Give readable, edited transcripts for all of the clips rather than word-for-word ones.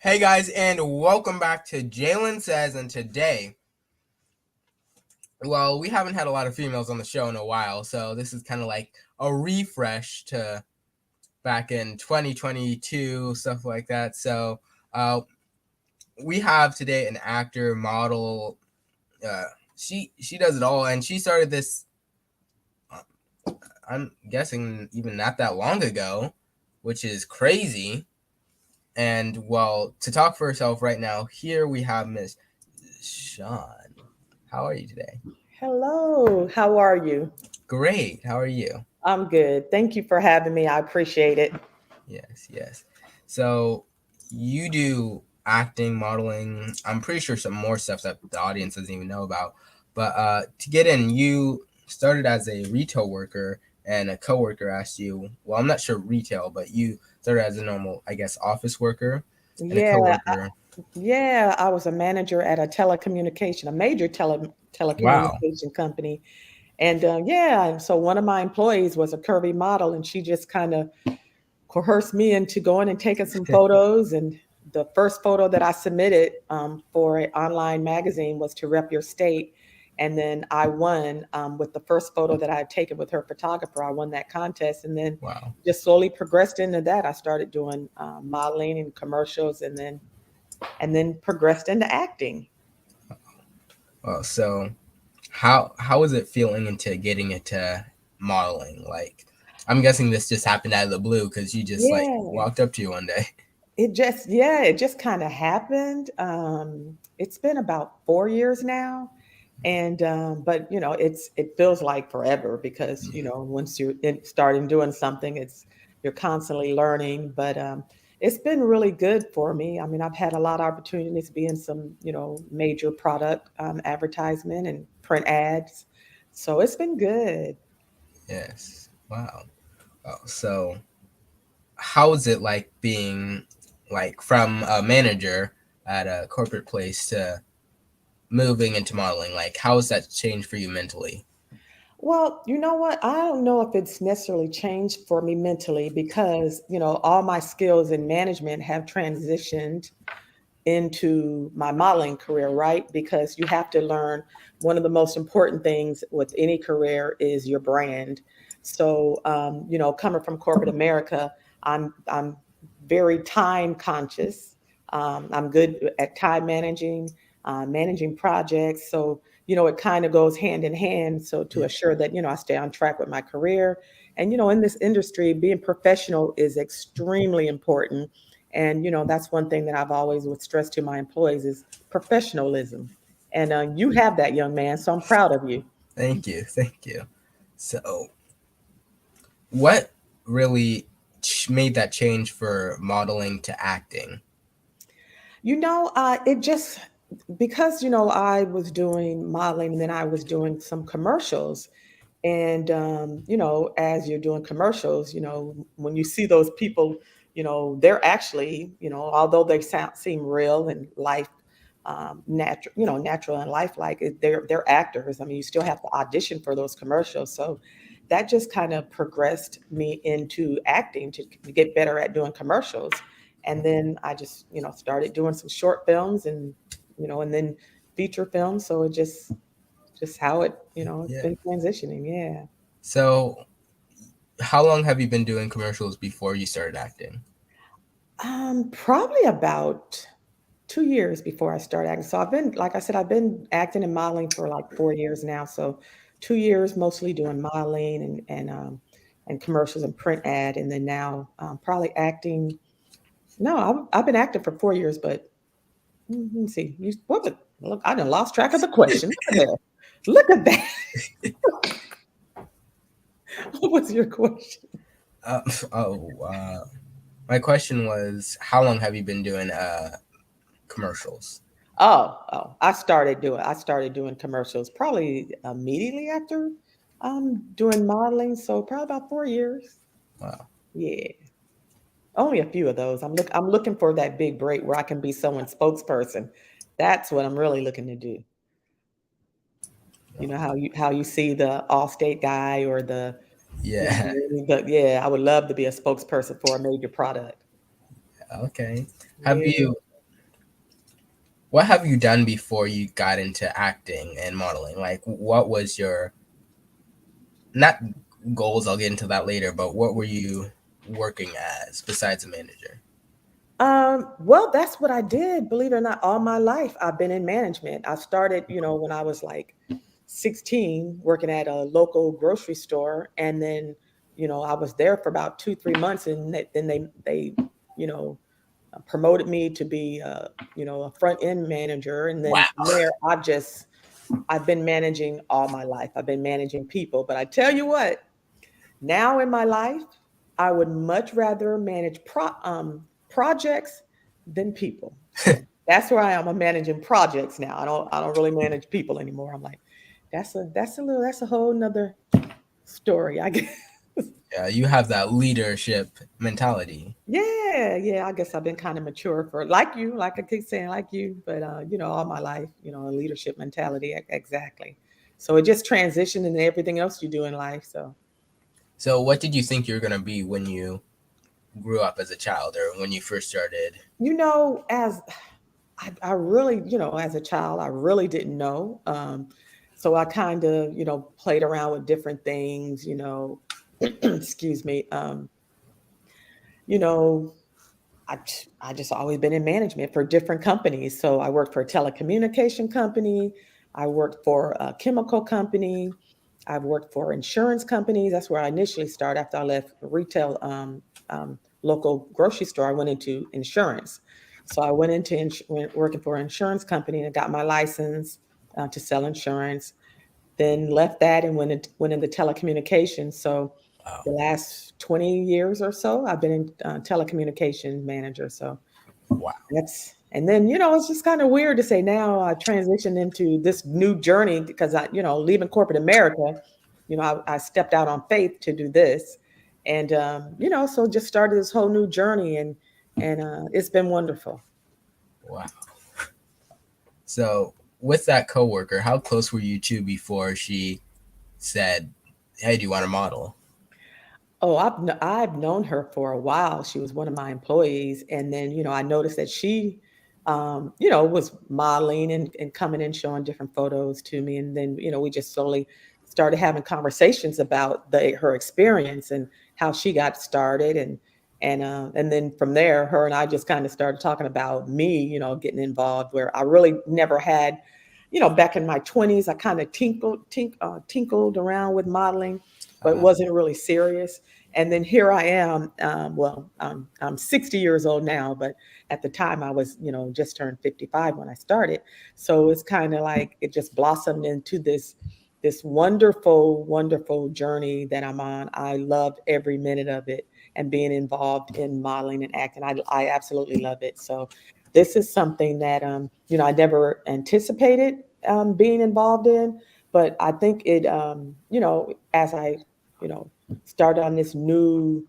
Hey guys, and welcome back to Jalen Says. And today, well, we haven't had a lot of females on the show in a while, so this is kind of like a refresh to back in 2022, stuff like that. So, uh, we have today an actor, model. Uh, she does it all, and she started this. Uh, I'm guessing even not that long ago, which is crazy. And well, to talk for herself right now, here we have Miss Shawn. How are you today? Hello, how are you? Great. How are you? I'm good. Thank you for having me. I appreciate it. Yes, yes. So you do acting, modeling. I'm pretty sure some more stuff that the audience doesn't even know about. But to get in, you started as a retail worker, and a coworker asked you. Well, I'm not sure retail, but you started as a normal, I guess, office worker, and a Yeah, coworker. yeah, I was a manager at a major Wow. telecommunication company. And yeah, and so one of my employees was a curvy model, and she just kind of coerced me into going and taking some photos. And the first photo that I submitted for an online magazine was to rep your state. And then I won with the first photo that I had taken with her photographer. I won that contest, and then Wow. just slowly progressed into that. I started doing modeling and commercials, and then progressed into acting. Well, so how was it feeling into getting into modeling? Like, I'm guessing this just happened out of the blue because you just like Yeah, walked up to you one day. it just kind of happened. It's been about 4 years now, and but it feels like forever because once you're starting doing something, you're constantly learning. But it's been really good for me. I mean, I've had a lot of opportunities to be in some major product advertisement and print ads, so it's been good. Yes. Wow. Oh, so how is it like being like from a manager at a corporate place to moving into modeling? Like, how has that changed for you mentally? Well, you know what? I don't know if it's necessarily changed for me mentally because, all my skills in management have transitioned into my modeling career, right? Because you have to learn one of the most important things with any career is your brand. So, coming from corporate America, I'm very time conscious. I'm good at time managing, managing projects. So, it kind of goes hand in hand. So to Yeah. assure that, I stay on track with my career. And, in this industry, being professional is extremely important. And that's one thing that I've always would stress to my employees is professionalism. And you have that, young man. So I'm proud of you. Thank you. Thank you. So, what really made that change for modeling to acting? It just because I was doing modeling and then I was doing some commercials. And as you're doing commercials, when you see those people, they're actually, although they seem real and life natural, natural and lifelike, they're actors. I mean, you still have to audition for those commercials. So that just kind of progressed me into acting to get better at doing commercials. And then I just, started doing some short films and then feature films. So it just how it's Yeah. been transitioning. Yeah. So, how long have you been doing commercials before you started acting? Probably about 2 years before I started acting. So like I said, I've been acting and modeling for like 4 years now. So 2 years mostly doing modeling and commercials and print ad, and then now probably acting. No, I've been acting for 4 years, but let me see. Look, I done lost track of the question. Look at that. Look at that. What was your question? Uh, oh, my question was, how long have you been doing commercials? I started doing commercials probably immediately after doing modeling, so probably about 4 years. Wow. Yeah. Only a few of those. I'm looking for that big break where I can be someone's spokesperson. That's what I'm really looking to do. You know how you see the Allstate guy or Yeah. but yeah, I would love to be a spokesperson for a major product. Okay. Have Yeah. you? what have you done before you got into acting and modeling? Like, what was your not goals? I'll get into that later. But what were you working as besides a manager? Well, that's what I did. Believe it or not, all my life I've been in management. I started, when I was like 16, working at a local grocery store, and then, I was there for about 2, 3 months, and then they, you know, promoted me to be, a front end manager, and then Wow. from there, I've been managing all my life. I've been managing people, but I tell you what, now in my life, I would much rather manage projects than people. So that's where I am. I'm managing projects now. I don't really manage people anymore. I'm like, that's a whole nother story, I guess. Yeah, you have that leadership mentality. Yeah, yeah. I guess I've been kind of mature for like you, like I keep saying, like you, but all my life, a leadership mentality, exactly. So it just transitioned into everything else you do in life. So So, what did you think you were gonna be when you grew up as a child, or when you first started? as I really, as a child, I really didn't know. So I kind of, played around with different things, excuse me. You know, I just always been in management for different companies. So I worked for a telecommunication company. I worked for a chemical company. I've worked for insurance companies. That's where I initially started after I left retail, local grocery store. I went into insurance. So I went into working for an insurance company and got my license to sell insurance. Then left that and went into telecommunications. So Wow, the last 20 years or so, I've been in telecommunications manager. So wow, and then, it's just kind of weird to say now I transitioned into this new journey because leaving corporate America, I stepped out on faith to do this. And, so just started this whole new journey and it's been wonderful. wow. So, with that coworker, how close were you two before she said, "Hey, do you want to model?" Oh, I've known her for a while. She was one of my employees, and then I noticed that she, was modeling and coming and showing different photos to me, and then we just slowly started having conversations about her experience and how she got started, and then from there, her and I just kind of started talking about me, getting involved where I really never had, back in my 20s, I kind of tinkled around with modeling, but Uh, wasn't really serious. And then here I am. Well, I'm 60 years old now, but at the time I was, just turned 55 when I started. So it's kind of like it just blossomed into this wonderful, wonderful journey that I'm on. I loved every minute of it and being involved in modeling and acting. I absolutely love it. So this is something that I never anticipated being involved in, but I think it as I you know start on this new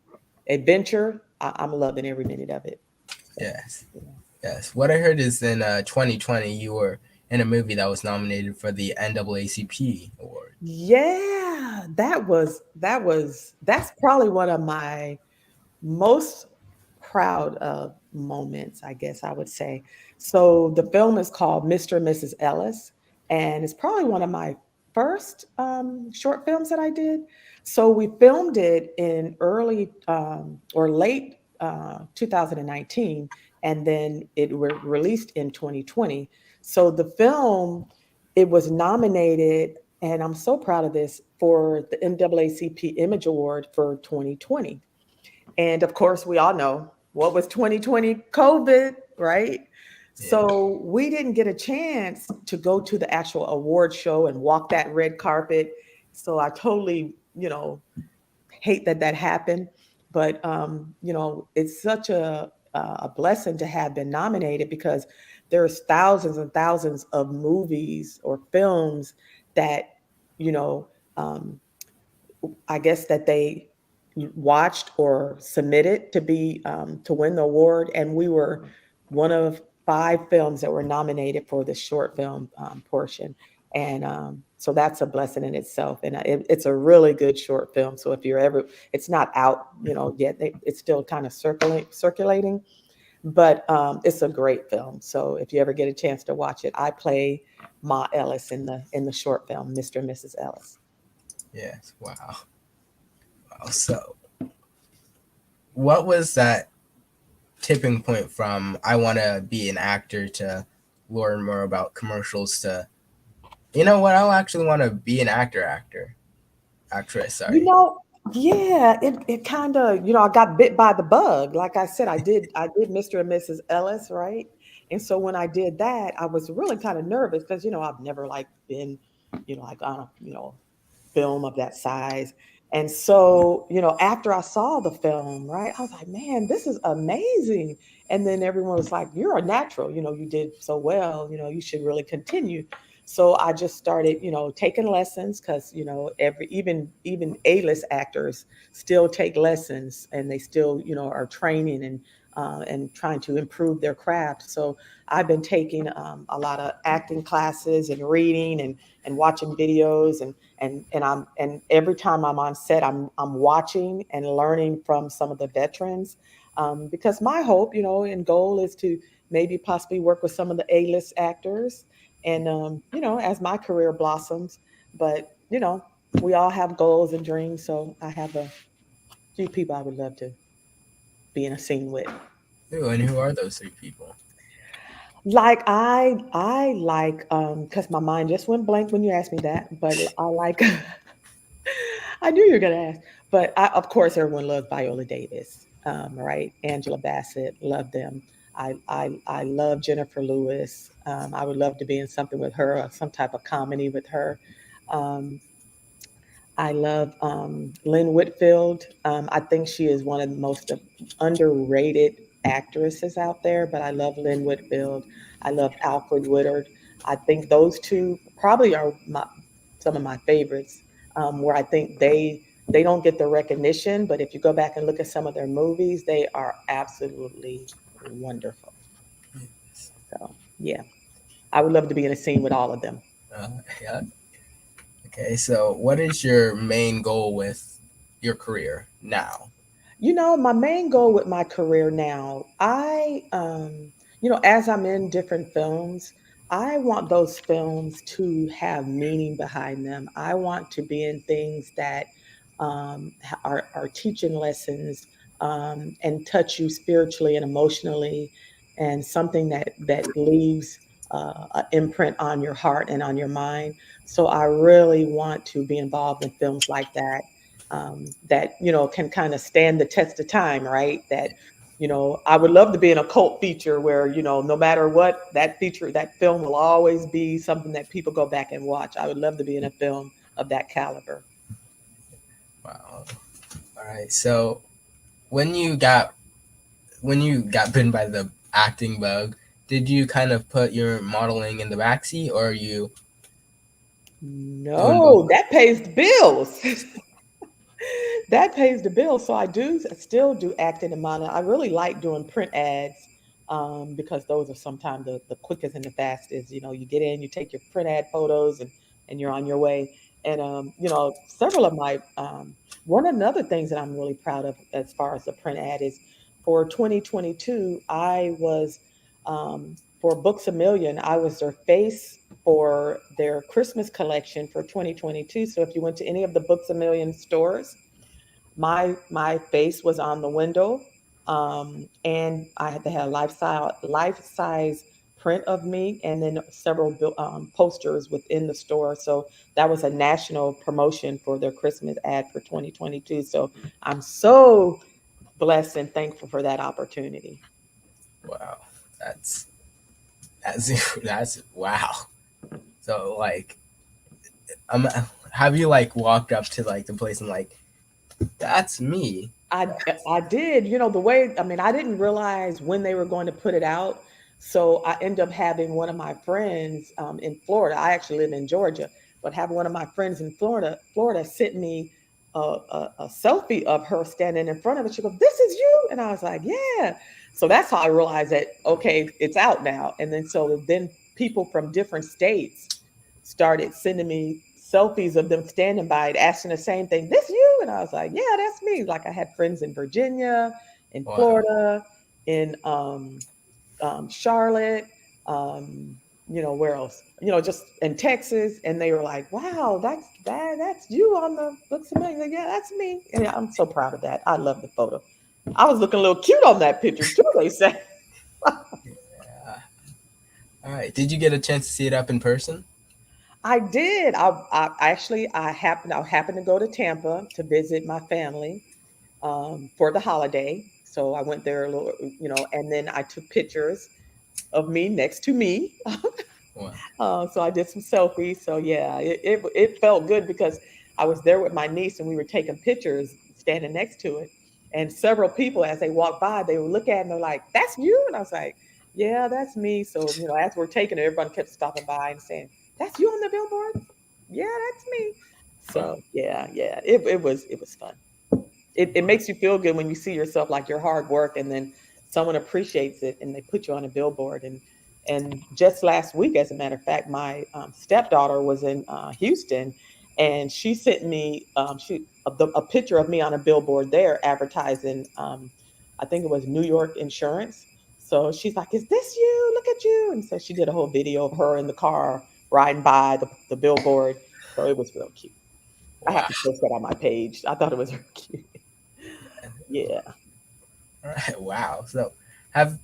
adventure, I'm loving every minute of it. So, yes, yeah. yes. What I heard is in 2020 you were in a movie that was nominated for the NAACP award. Yeah, that's probably one of my most proud of moments, I guess I would say. So the film is called Mr. and Mrs. Ellis, and it's probably one of my first short films that I did. So we filmed it in early or late 2019, and then it were released in 2020. So the film, it was nominated, and I'm so proud of this, for the NAACP Image Award for 2020. And of course, we all know what was 2020 COVID, right? Yeah, So we didn't get a chance to go to the actual award show and walk that red carpet. So I totally, hate that that happened. But it's such a blessing to have been nominated because there's thousands and thousands of movies or films that you know um, I guess that they watched or submitted to be to win the award, and we were one of 5 films that were nominated for the short film portion, and so that's a blessing in itself. And it's a really good short film. So if you're ever, it's not out, yet. It's still kind of circulating, But it's a great film. So if you ever get a chance to watch it, I play Ma Ellis in the short film, Mr. and Mrs. Ellis. Yes. Wow. Wow. So, what was that tipping point from I want to be an actor to learn more about commercials to, you know what, I'll actually want to be an actress, You sorry. know, yeah, it kind of, I got bit by the bug. Like I said, I did Mr. and Mrs. Ellis, right? And so when I did that, I was really kind of nervous because, I've never like been, like on a, film of that size. And so, after I saw the film, right, I was like, man, this is amazing. And then everyone was like, you're a natural, you did so well, you should really continue. So I just started, taking lessons because, every even A-list actors still take lessons and they still, are training and trying to improve their craft. So I've been taking a lot of acting classes and reading and watching videos and every time I'm on set, I'm watching and learning from some of the veterans, because my hope, and goal is to maybe possibly work with some of the A-list actors, and as my career blossoms. But we all have goals and dreams, so I have a few people I would love to be in a scene with. Ooh, and who are those three people? Like I like because my mind just went blank when you asked me that, but I like I knew you were gonna ask, but of course everyone loves Viola Davis, right? Angela Bassett, love them. I love Jennifer Lewis. I would love to be in something with her, or some type of comedy with her. Um, I love Lynn Whitfield. I think she is one of the most underrated actresses out there, but I love Lynn Whitfield. I love Alfred Woodard. I think those two probably are some of my favorites, where I think they don't get the recognition, but if you go back and look at some of their movies, they are absolutely wonderful. So yeah, I would love to be in a scene with all of them. uh, yeah. Okay, so what is your main goal with your career now? My main goal with my career now, as I'm in different films, I want those films to have meaning behind them. I want to be in things that are teaching lessons, and touch you spiritually and emotionally, and something that leaves an imprint on your heart and on your mind. So I really want to be involved in films like that, that can kind of stand the test of time, right? That I would love to be in a cult feature where no matter what, that film will always be something that people go back and watch. I would love to be in a film of that caliber. Wow. All right. So when you got when you got bitten by the acting bug, did you kind of put your modeling in the backseat, or are you doing both? No, that pays the bills. That pays the bill. So I still do acting and modeling. I really like doing print ads, because those are sometimes the quickest and the fastest. You get in, you take your print ad photos, and you're on your way. And several of my one of the other things that I'm really proud of as far as the print ad is for 2022, I was for Books a Million, I was their face for their Christmas collection for 2022. So if you went to any of the Books a Million stores, my face was on the window, and I had to have life size print of me, and then several posters within the store. So that was a national promotion for their Christmas ad for 2022. So I'm so blessed and thankful for that opportunity. Wow, that's that's wow. So like, um, have you like walked up to like the place and like, that's me? I That's, I did, the way, I mean, I didn't realize when they were going to put it out. So I ended up having one of my friends in Florida. I actually live in Georgia, but having one of my friends in Florida sent me a selfie of her standing in front of it. She goes, "This is you," and I was like, "Yeah." So that's how I realized that, okay, it's out now. And then people from different states started sending me selfies of them standing by it, asking the same thing, "This you?" And I was like, "Yeah, that's me." Like I had friends in Virginia, in wow. Florida. in Charlotte, um, where else? Just in Texas, and they were like, "Wow, that's you on the looks amazing." Like, yeah, that's me, and I'm so proud of that. I love the photo. I was looking a little cute on that picture too. They say Yeah. All right. Did you get a chance to see it up in person? I did. I actually I happened to go to Tampa to visit my family for the holiday. So I went there a little, and then I took pictures of me next to me. Well, So I did some selfies. So yeah, it felt good because I was there with my niece and we were taking pictures standing next to it. And several people, as they walked by, they would look at it and they're like, "That's you?" And I was like, "Yeah, that's me." So as we're taking it, everyone kept stopping by and saying, "That's you on the billboard?" "Yeah, that's me." well, So yeah, yeah, it was fun. It well, makes you feel good when you see yourself like your hard work and then someone appreciates it and they put you on a billboard. And just last week, as a matter of fact, my stepdaughter was in Houston, and she sent me a picture of me on a billboard there advertising, I think it was New York insurance. So she's like, "Is this you? Look at you." And so she did a whole video of her in the car riding by the billboard. So it was real cute. I have wow. to post that on my page. I thought it was real cute. Yeah. All right. Wow. So, have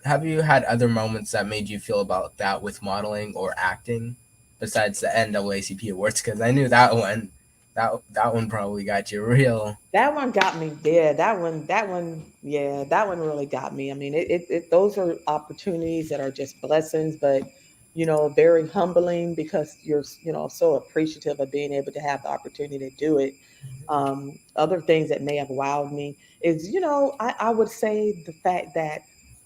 have you had other moments that made you feel about that with modeling or acting, besides the NAACP awards? Because I knew that one, that one probably got you real. That one got me. Yeah, yeah, that one really got me. I mean, those are opportunities that are just blessings, but very humbling because you're, so appreciative of being able to have the opportunity to do it. Other things that may have wowed me is, I would say the fact that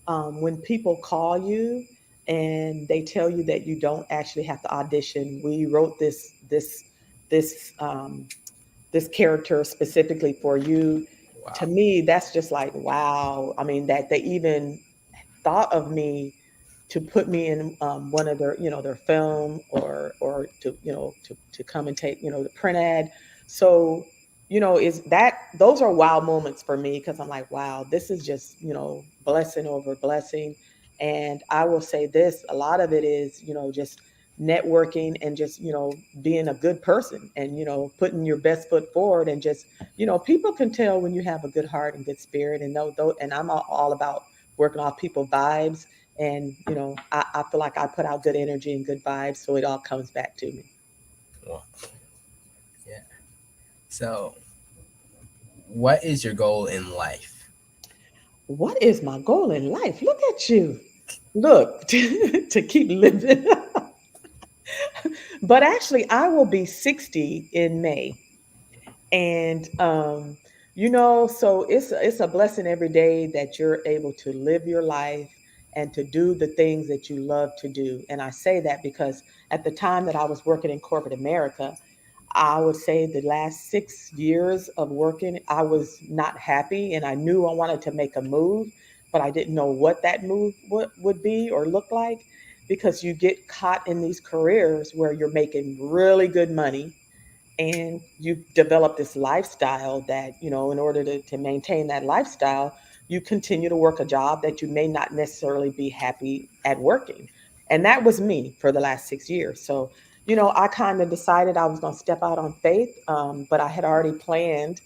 when people call you and they tell you that you don't actually have to audition, we wrote this character specifically for you. To Wow. me, that's just like, wow. I mean, that they even thought of me to put me in one of their film, or to come and take the print ad. So is that those are wow moments for me because I'm like, wow, this is just blessing over blessing. And I will say this: a lot of it is just networking and just being a good person and putting your best foot forward, and just people can tell when you have a good heart and good spirit. And and I'm all about working off people vibes. And I feel like I put out good energy and good vibes, so it all comes back to me. Well, yeah. So, what is your goal in life? What is my goal in life? Look at you. Look, to keep living. But actually, I will be 60 in May. And so it's a blessing every day that you're able to live your life and to do the things that you love to do. And I say that because at the time that I was working in corporate America, I would say the last 6 years of working, I was not happy, and I knew I wanted to make a move, but I didn't know what that move would be or look like, because you get caught in these careers where you're making really good money and you develop this lifestyle that in order to maintain that lifestyle, you continue to work a job that you may not necessarily be happy at working. And that was me for the last 6 years. So I kind of decided I was going to step out on faith, but I had already planned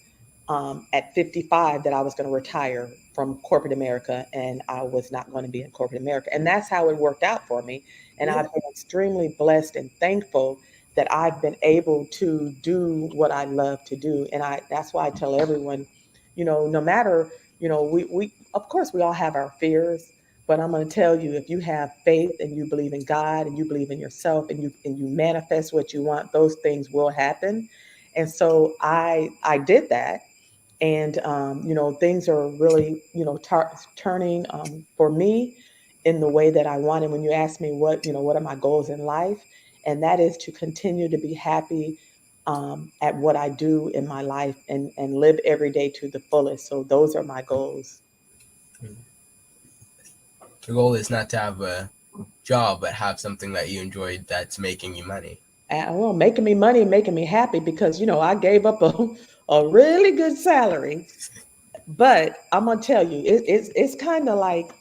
at 55 that I was going to retire from corporate America, and I was not going to be in corporate America. And that's how it worked out for me. And Yeah. I've been extremely blessed and thankful that I've been able to do what I love to do. And that's why I tell everyone, no matter, we of course we all have our fears, but I'm going to tell you, if you have faith and you believe in God and you believe in yourself and you manifest what you want, those things will happen. And so I did that. And things are really turning for me in the way that I want. And when you ask me what are my goals in life, and that is to continue to be happy at what I do in my life, and live every day to the fullest. So those are my goals. Your goal is not to have a job, but have something that you enjoy that's making you money. Well, making me money and making me happy, because I gave up a really good salary But I'm gonna tell you, it's kind of like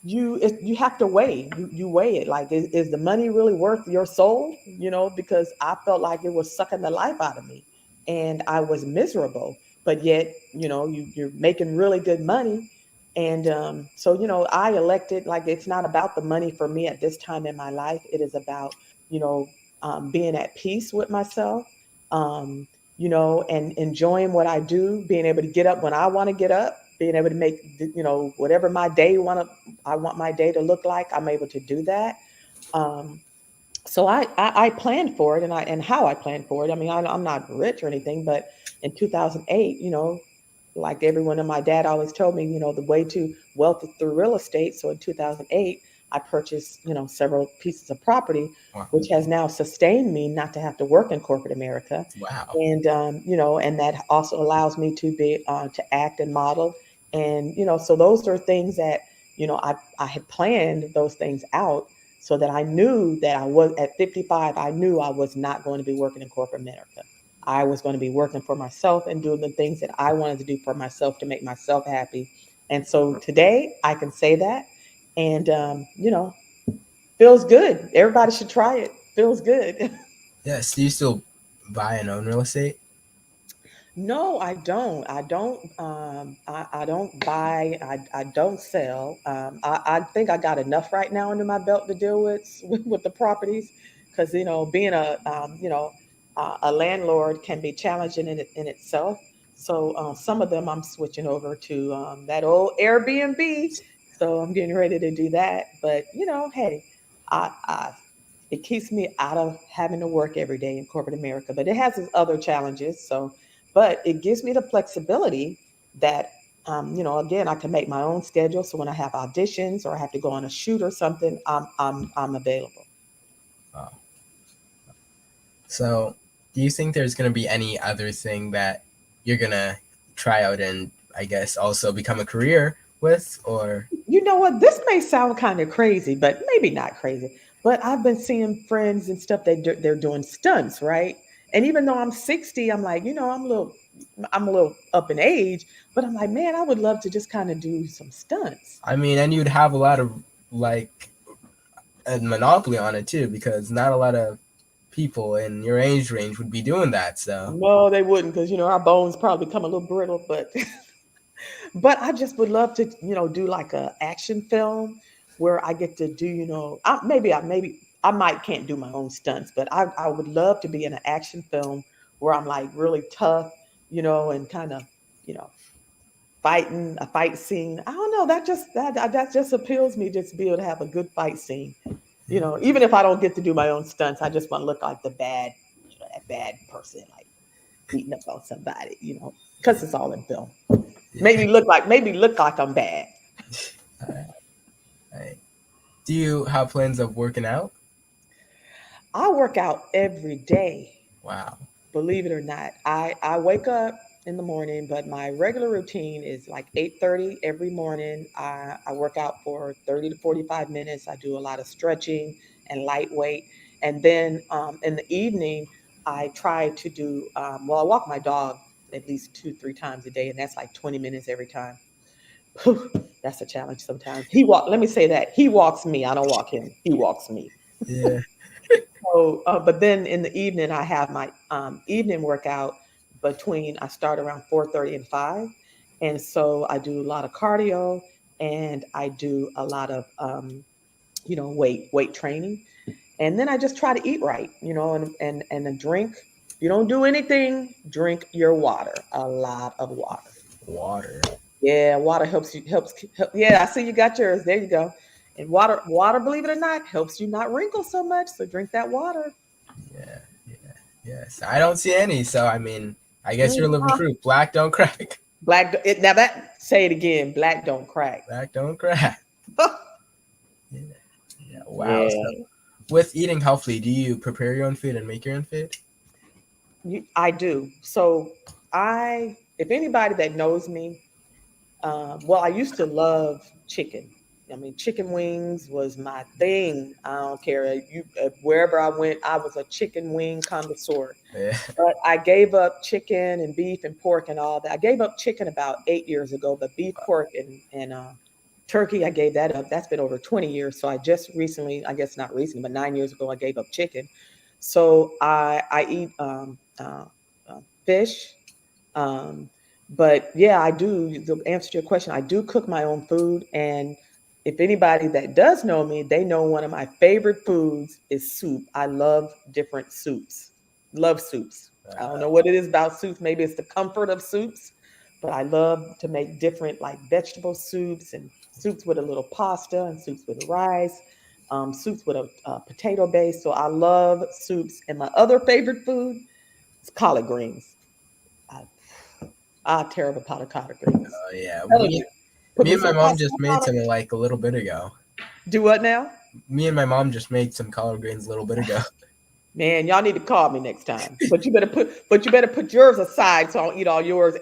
you have to weigh you weigh it like is the money really worth your soul, because I felt like it was sucking the life out of me and I was miserable, but yet you're making really good money. And so I elected, like, it's not about the money for me at this time in my life. It is about you know being at peace with myself, um, and enjoying what I do, being able to get up when I want to get up, being able to make whatever I want my day to look like. I'm able to do that. Um, so I planned for it, and how I planned for it. I mean, I'm not rich or anything, but in 2008, like everyone, and my dad always told me, the way to wealth is through real estate. So in 2008, I purchased, several pieces of property, Wow. which has now sustained me not to have to work in corporate America. Wow. And, and that also allows me to be, to act and model. And, so those are things that, I had planned those things out so that I knew that I was at 55, I knew I was not going to be working in corporate America. I was going to be working for myself and doing the things that I wanted to do for myself to make myself happy. And so today I can say that. And, feels good. Everybody should try it. Feels good. Yes. Do you still buy and own real estate? No, I don't. I don't buy. I don't sell. I think I got enough right now under my belt to deal with with the properties, because being a landlord can be challenging in itself. So some of them I'm switching over to that old Airbnb. So I'm getting ready to do that. But hey, I it keeps me out of having to work every day in corporate America. But it has its other challenges. So but it gives me the flexibility that, again, I can make my own schedule. So when I have auditions or I have to go on a shoot or something, I'm available. Wow. So, do you think there's going to be any other thing that you're going to try out and, I guess, also become a career with? Or, You know what? This may sound kind of crazy, but maybe not crazy. But I've been seeing friends and stuff that they're doing stunts, right? And even though I'm 60, I'm like, I'm a little up in age, but I'm like, man, I would love to just kind of do some stunts. I mean, and you'd have a lot of, like, a monopoly on it too, because not a lot of people in your age range would be doing that. So, No, they wouldn't, because our bones probably become a little brittle. But but I just would love to, do like a action film where I get to do, maybe I might can't do my own stunts, but I would love to be in an action film where I'm like really tough, and kind of, you know, fighting a fight scene. I don't know. That just appeals me, just to be able to have a good fight scene. Even if I don't get to do my own stunts, I just want to look like that bad person, like beating up on somebody, because it's all in film. yeah. Maybe look like I'm bad. All right. All right. Do you have plans of working out? I work out every day, Wow. believe it or not. I wake up in the morning, but my regular routine is like 8:30 every morning. I work out for 30 to 45 minutes. I do a lot of stretching and lightweight. And then in the evening, I try to do, I walk my dog at least 2, 3 times a day, and that's like 20 minutes every time. Whew, that's a challenge sometimes. Let me say that. He walks me. I don't walk him. He walks me. Yeah. So, but then in the evening, I have my evening workout I start around 4:30 and 5. And so I do a lot of cardio and I do a lot of, weight training. And then I just try to eat right, and a drink. If you don't do anything, drink your water, a lot of water. Water. Yeah, water yeah, I see you got yours. There you go. And water, believe it or not, helps you not wrinkle so much. So drink that water. Yeah. Yeah. Yes. I don't see any. So, I mean, I guess you're living Mhm. proof. Black don't crack. Now that say it again. Black don't crack. Black don't crack. Yeah. Yeah. Wow. So, Yeah, with eating healthily, do you prepare your own food and make your own food? I do. So if anybody that knows me, well, I used to love chicken. I mean, chicken wings was my thing. I don't care. Wherever I went, I was a chicken wing connoisseur. Yeah. But I gave up chicken and beef and pork and all that. I gave up chicken about 8 years ago, but beef, pork, and turkey, I gave that up. That's been over 20 years. So I just recently, I guess not recently, but 9 years ago, I gave up chicken. So I eat fish. Um, but yeah, I do. To answer to your question, I do cook my own food, and if anybody that does know me, they know one of my favorite foods is soup. I love different soups. Love soups. I don't know what it is about soups. Maybe it's the comfort of soups, but I love to make different like vegetable soups and soups with a little pasta and soups with rice, soups with a potato base. So I love soups. And my other favorite food is collard greens. I, I tear up a pot of collard greens. Oh yeah. Telling you, put Me me and my some hot mom just sauce made on some it. like a little bit ago. Do what now? Me and my mom just made some collard greens a little bit ago. Man, y'all need to call me next time. But you better put yours aside so I'll eat all yours.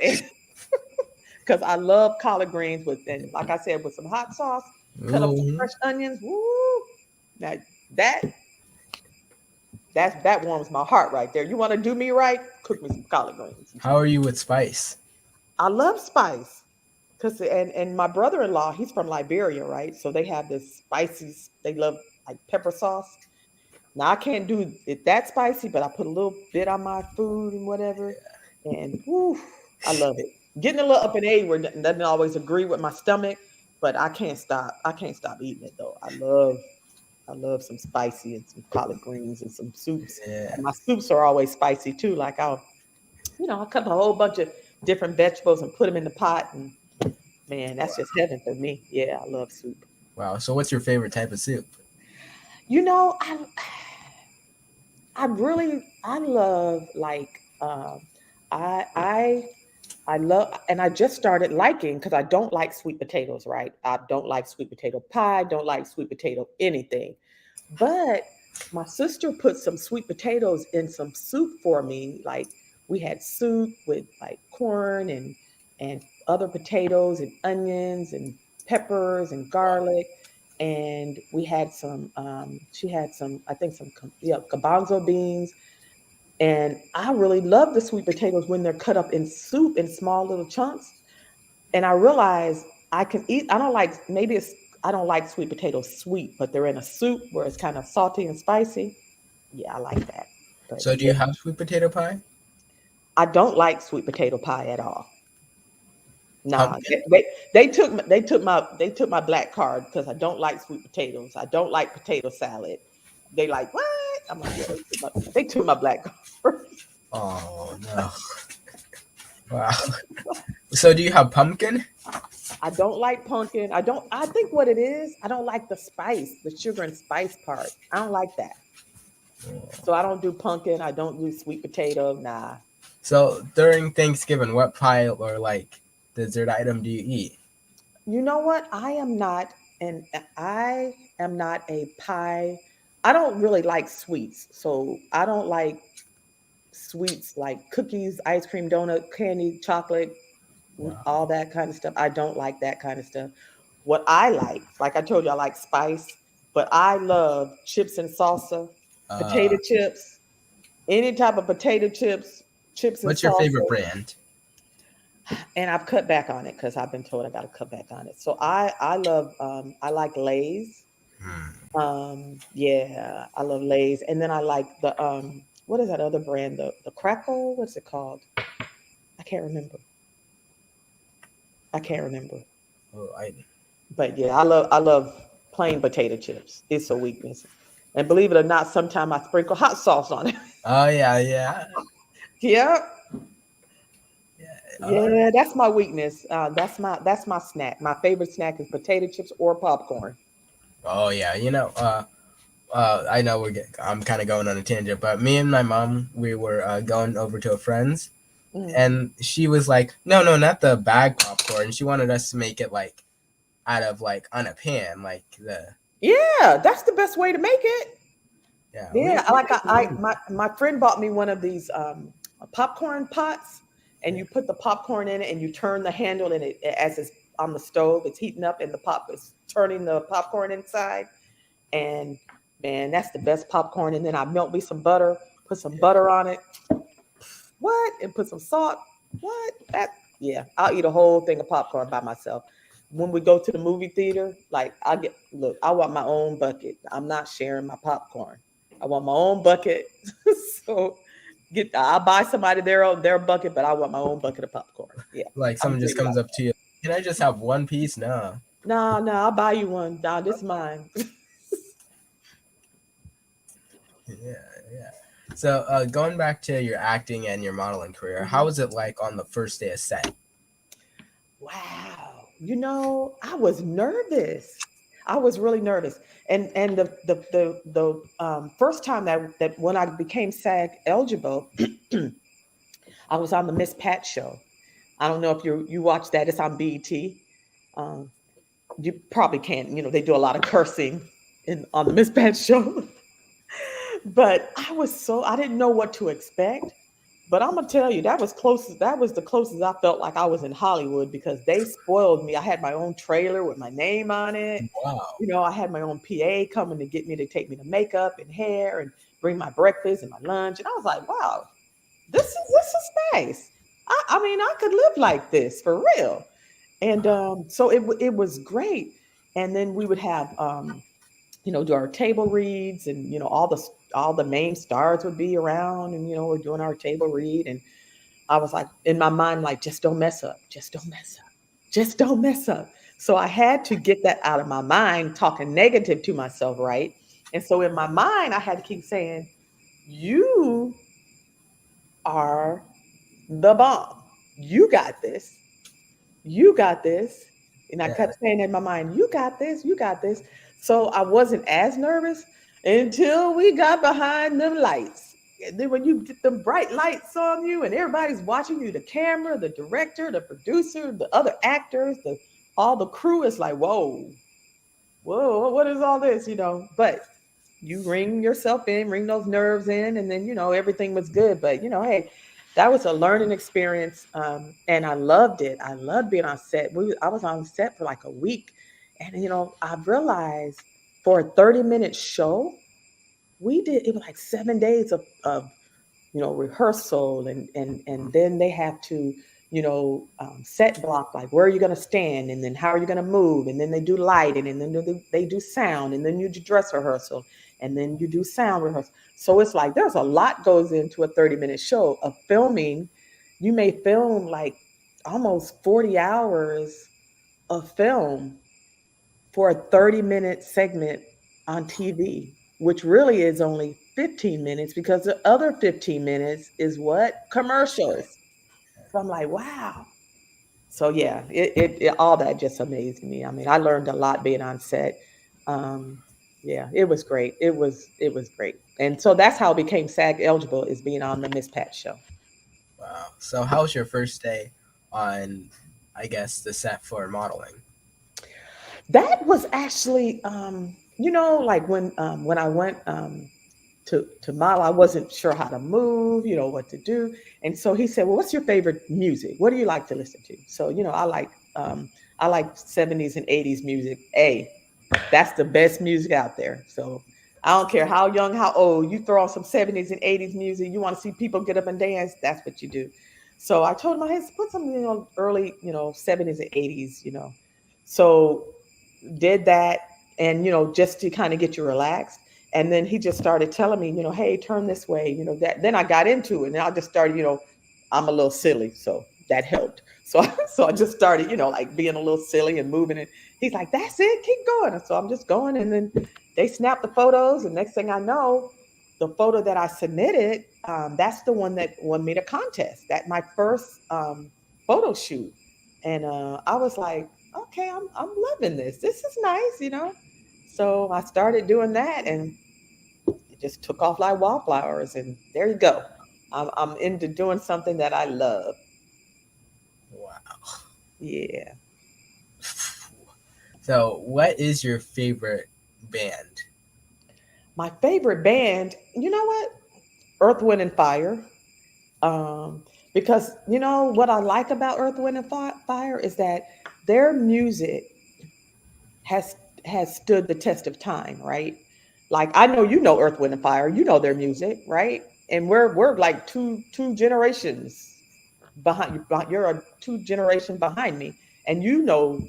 Because I love collard greens with, and like I said, with some hot sauce, cut up some Mhm. fresh onions. Woo! Now that that warms my heart right there. You want to do me right? Cook me some collard greens. How are you with spice? I love spice. Cause and my brother-in-law, he's from Liberia, right? So they have this spicy, they love like pepper sauce. Now I can't do it that spicy, but I put a little bit on my food and whatever. And whew, I love it. Getting a little up in age where it doesn't always agree with my stomach, but I can't stop. I can't stop eating it though. I love some spicy and some collard greens and some soups. Yeah. And my soups are always spicy too. Like I'll cut a whole bunch of different vegetables and put them in the pot. And man, that's just heaven for me. Yeah, I love soup. Wow. So what's your favorite type of soup? You know, I love like I I I love, and I just started liking because I don't like sweet potatoes, right? I don't like sweet potato pie, don't like sweet potato anything. But my sister put some sweet potatoes in some soup for me. Like we had soup with like corn and other potatoes and onions and peppers and garlic. And we had some, she had some, I think some, yeah, garbanzo beans, and I really love the sweet potatoes when they're cut up in soup in small little chunks. And I realize I can eat, I don't like, maybe it's, I don't like sweet potatoes sweet, but they're in a soup where it's kind of salty and spicy. Yeah, I like that. But So do yeah, you have sweet potato pie? I don't like sweet potato pie at all. Nah, Pumpkin? they took my black card because I don't like sweet potatoes. I don't like potato salad. They like what? I'm like, yeah, they took my black card. Oh no. Wow. So do you have pumpkin? I don't like pumpkin. I think what it is, I don't like the spice, the sugar and spice part. I don't like that. So I don't do pumpkin. I don't do sweet potato. Nah. So during Thanksgiving, what pie or like dessert item do you eat? You know what? I am not a pie. I don't really like sweets. So I don't like sweets like cookies, ice cream, donut, candy, chocolate, Wow. all that kind of stuff. I don't like that kind of stuff. What I like I told you, I like spice, but I love chips and salsa, Uh, potato chips, any type of potato chips, chips and what's your salsa. favorite brand? And I've cut back on it because I've been told I got to cut back on it. So I love I like Lay's. Hmm. Yeah, I love Lay's, and then I like the what is that other brand? The Crackle. What's it called? I can't remember. I can't remember. Oh, I. But yeah, I love plain potato chips. It's a weakness. And believe it or not, sometimes I sprinkle hot sauce on it. Oh yeah, yeah, Yeah, yeah. yeah, that's my weakness. That's my snack. My favorite snack is potato chips or popcorn. Oh yeah. I know I'm kind of going on a tangent, but me and my mom, we were going over to a friend's, Mm. and she was like, "No, no, not the bag popcorn." She wanted us to make it like out of like on a pan, like the Yeah, that's the best way to make it. yeah. Yeah, We like make some good. my friend bought me one of these popcorn pots, and Yeah. you put the popcorn in it, and you turn the handle, and it as it's on the stove, it's heating up, and the pop is turning the popcorn inside. And man, that's the best popcorn. And then I melt me some butter, put some butter on it. What? And put some salt. What? That yeah, I'll eat a whole thing of popcorn by myself. When we go to the movie theater, like I get look, I want my own bucket. I'm not sharing my popcorn. I want my own bucket. So I'll buy somebody their bucket, but I want my own bucket of popcorn. Yeah. Like I'm someone just big comes about up that. to you, can I just have one piece? No. No, no, I'll buy you one. Nah, this is mine. Yeah, yeah. So going back to your acting and your modeling career, how Mhm. was it like on the first day of set? Wow. I was nervous. I was really nervous. And the first time that when I became SAG eligible, I was on the Miss Pat show. I don't know if you watch that. It's on BET. Um, you probably can't. They do a lot of cursing in on the Miss Pat show. But I didn't know what to expect. But I'm gonna tell you, that was the closest I felt like I was in Hollywood because they spoiled me. I had my own trailer with my name on it. Wow. I had my own PA coming to get me to take me to makeup and hair and bring my breakfast and my lunch. And I was like, wow, this is nice. I mean, I could live like this for real. And Wow. so it was great. And then we would have do our table reads, and all the main stars would be around, and we're doing our table read. And I was like, in my mind, like, just don't mess up, just don't mess up, just don't mess up. So I had to get that out of my mind, talking negative to myself, right? And so in my mind, I had to keep saying, you are the bomb, you got this, you got this. And I Yeah. kept saying in my mind, you got this, you got this. So I wasn't as nervous until we got behind them lights. And then when you get them bright lights on you and everybody's watching you, the camera, the director, the producer, the other actors, all the crew is like, whoa, whoa, what is all this, But you ring yourself in, ring those nerves in, and then everything was good. But hey, that was a learning experience, and I loved it. I loved being on set. I was on set for like a week, and I realized for a 30-minute show, we did it was like 7 days of rehearsal, and then they have to set block, like where are you going to stand, and then how are you going to move, and then they do lighting, and then they do sound, and then you do dress rehearsal, and then you do sound rehearsal. So it's like there's a lot goes into a 30-minute show of filming. You may film like almost 40 hours of film for a 30-minute segment on TV, which really is only 15 minutes because the other 15 minutes is what? Right. Commercials. So I'm like, wow. So yeah, it all that just amazed me. I mean, I learned a lot being on set. Um, yeah, it was great. It was great. And so that's how I became SAG eligible, is being on the Miss Pat show. Wow. So how was your first day on, I guess, the set for modeling? That was actually, like when I went to model, I wasn't sure how to move, what to do. And so he said, "Well, what's your favorite music? What do you like to listen to?" So I like 70s and 80s music. That's the best music out there. So I don't care how young, how old, you throw on some 70s and 80s music, you want to see people get up and dance, that's what you do. So I told him, hey, put some, early, 70s and 80s. So did that, and just to kind of get you relaxed. And then he just started telling me, hey, turn this way, that. Then I got into it, and I just started, I'm a little silly, so that helped. So so I just started, like being a little silly and moving it. He's like, that's it, keep going. And so I'm just going, and then they snapped the photos, and next thing I know, the photo that I submitted, that's the one that won me the contest. That my first photo shoot. And I was like, okay, I'm loving this. This is nice. So I started doing that, and it just took off like wildflowers. And there you go. I'm into doing something that I love. Wow. Yeah. So what is your favorite band? My favorite band, you know what? Earth, Wind, and Fire. Um, because what I like about Earth, Wind, and Fire is that their music has has stood the test of time, right? Like I know you know Earth, Wind and Fire, you know their music, right? And we're like two generations behind you. You're a two generation behind me, and you know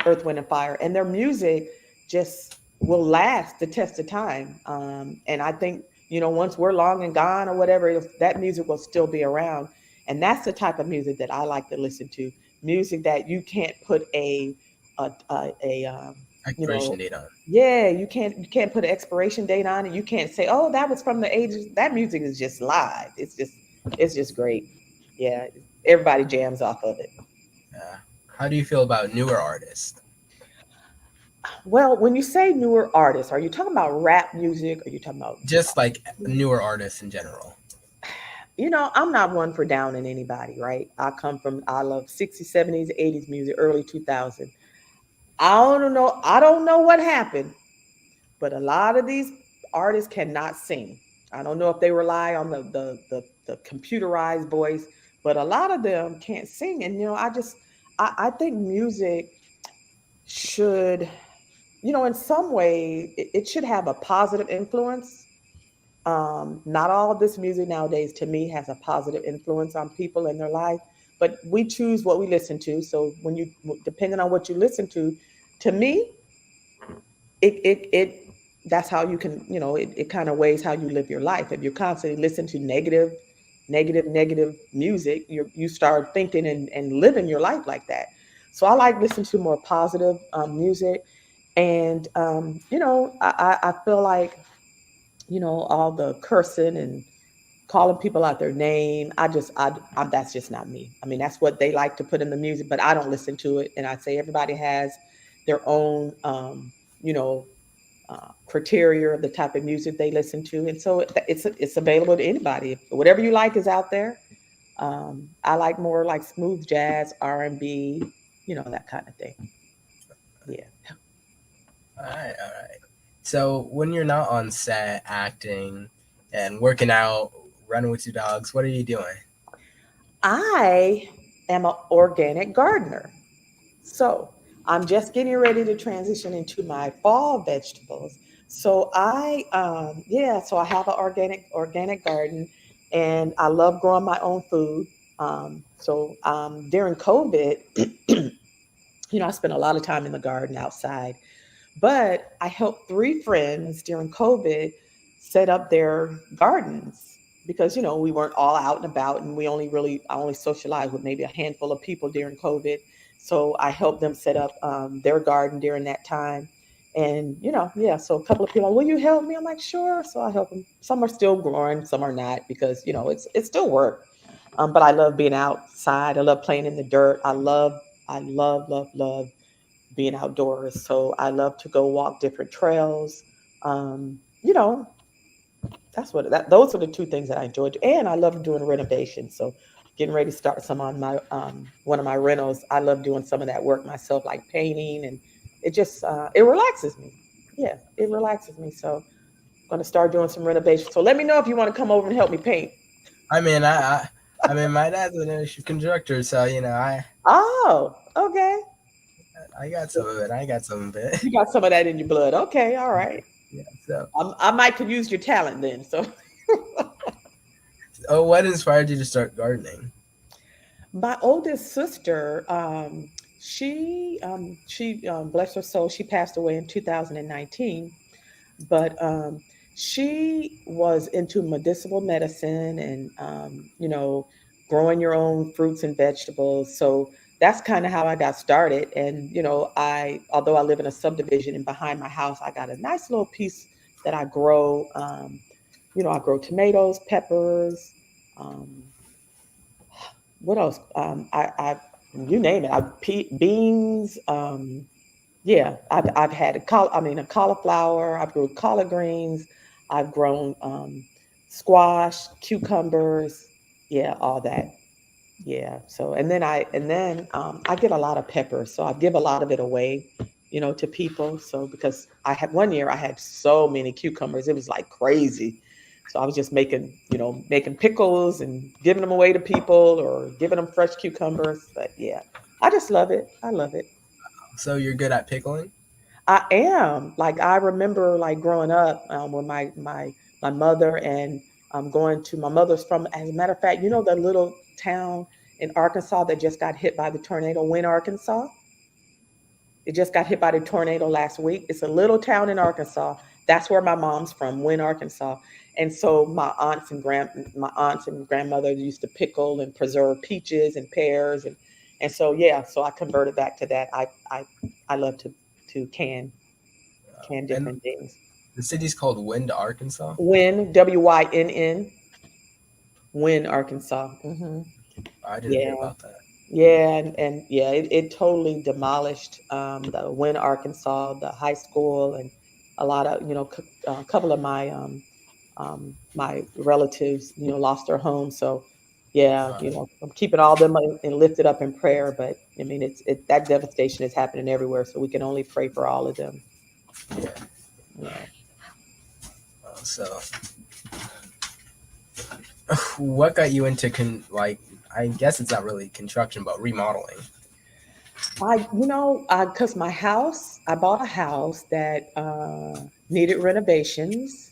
Earth, Wind and Fire, and their music just will last the test of time. And I think once we're long and gone or whatever, that music will still be around. And that's the type of music that I like to listen to. Music that you can't put a you Expiration know date on. yeah, you can't put an expiration date on it. You can't say, oh, that was from the ages. That music is just live. It's just great. Yeah, everybody jams off of it. Uh, how do you feel about newer artists? Well, when you say newer artists, are you talking about rap music? Are you talking about Just like newer artists in general. I'm not one for downing anybody, right? I love 60s, 70s, 80s music, early 2000. I don't know what happened, but a lot of these artists cannot sing. I don't know if they rely on the computerized voice, but a lot of them can't sing. And I think music should, in some way, it should have a positive influence. Not all of this music nowadays, to me, has a positive influence on people in their life, but we choose what we listen to. So depending on what you listen to me, it that's how you can, it kind of weighs how you live your life. If you're constantly listening to negative music, you start thinking and living your life like that. So I like listening to more positive music. And I feel like all the cursing and calling people out their name. That's just not me. I mean, that's what they like to put in the music, but I don't listen to it. And I say everybody has their own, you know, criteria of the type of music they listen to, and so it's available to anybody. Whatever you like is out there. I like more like smooth jazz, R&B, that kind of thing. Yeah. All right, all right. So when you're not on set acting and working out, running with your dogs, what are you doing? I am an organic gardener. So I'm just getting ready to transition into my fall vegetables. So I have an organic garden, and I love growing my own food. During COVID, I spent a lot of time in the garden outside, but I helped three friends during COVID set up their gardens because we weren't all out and about, and I only socialized with maybe a handful of people during COVID. So I helped them set up their garden during that time. And yeah, so a couple of people are, will you help me? I'm like, sure. So I help them. Some are still growing, some are not, because it's still work. But I love being outside. I love playing in the dirt. I love being outdoors. So I love to go walk different trails. Um, you know, those are the two things that I enjoy. And I love doing renovations. So getting ready to start some on my one of my rentals. I love doing some of that work myself, like painting, and it relaxes me. Yeah, it relaxes me. So I'm gonna start doing some renovations. So let me know if you want to come over and help me paint. I mean, my dad's an industry constructor, so Oh, okay. I got some of it. I got some of it. You got some of that in your blood. Okay, all right. Yeah. So, I might could use your talent then. So oh, what inspired you to start gardening? my oldest sister, bless her soul, she passed away in 2019. But she was into medicinal medicine and growing your own fruits and vegetables. So that's kind of how I got started. And although I live in a subdivision, and behind my house I got a nice little piece that I grow. I grow tomatoes, peppers. Um, what else? I you name it. Beans. Yeah, I've had a cauliflower. I've grown collard greens. I've grown squash, cucumbers. Yeah, all that. Yeah. So and then I get a lot of peppers, so I give a lot of it away, to people. So because I had one year I had so many cucumbers, it was like crazy. So I was just making pickles and giving them away to people or giving them fresh cucumbers. But yeah, I just love it. I love it. So you're good at pickling? I am. Like I remember like growing up when my mother and going to my mother's from, as a matter of fact, you know the little town in Arkansas that just got hit by the tornado, Wynne, Arkansas. It just got hit by the tornado last week. It's a little town in Arkansas. That's where my mom's from, Wynne, Arkansas. And so my aunts and grandmother used to pickle and preserve peaches and pears and so yeah, so I converted back to that. I love to can And different things. the city's called Wind, Arkansas. Wynn, Wynn, Wynn, Arkansas. I didn't hear Yeah, about that. yeah, and yeah, it totally demolished the Wynn, Arkansas, the high school, and a lot of a couple of my relatives lost their homes. So yeah, Uh, I'm keeping all them and lifted up in prayer. But I mean, that devastation is happening everywhere, so we can only pray for all of them. yeah. Yeah. So, what got you into like? I guess it's not really construction, but remodeling. Because I bought a house that needed renovations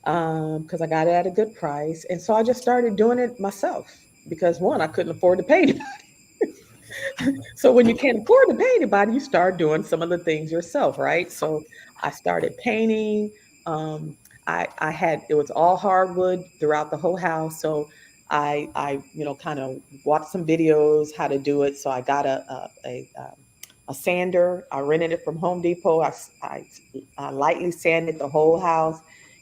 because I got it at a good price. And so I just started doing it myself because one, I couldn't afford to pay anybody. So when you can't afford to pay anybody, you start doing some of the things yourself, right? So I started painting. Um, I had it was all hardwood throughout the whole house. So I kind of watched some videos how to do it. So I got a sander. I rented it from Home Depot. I lightly sanded the whole house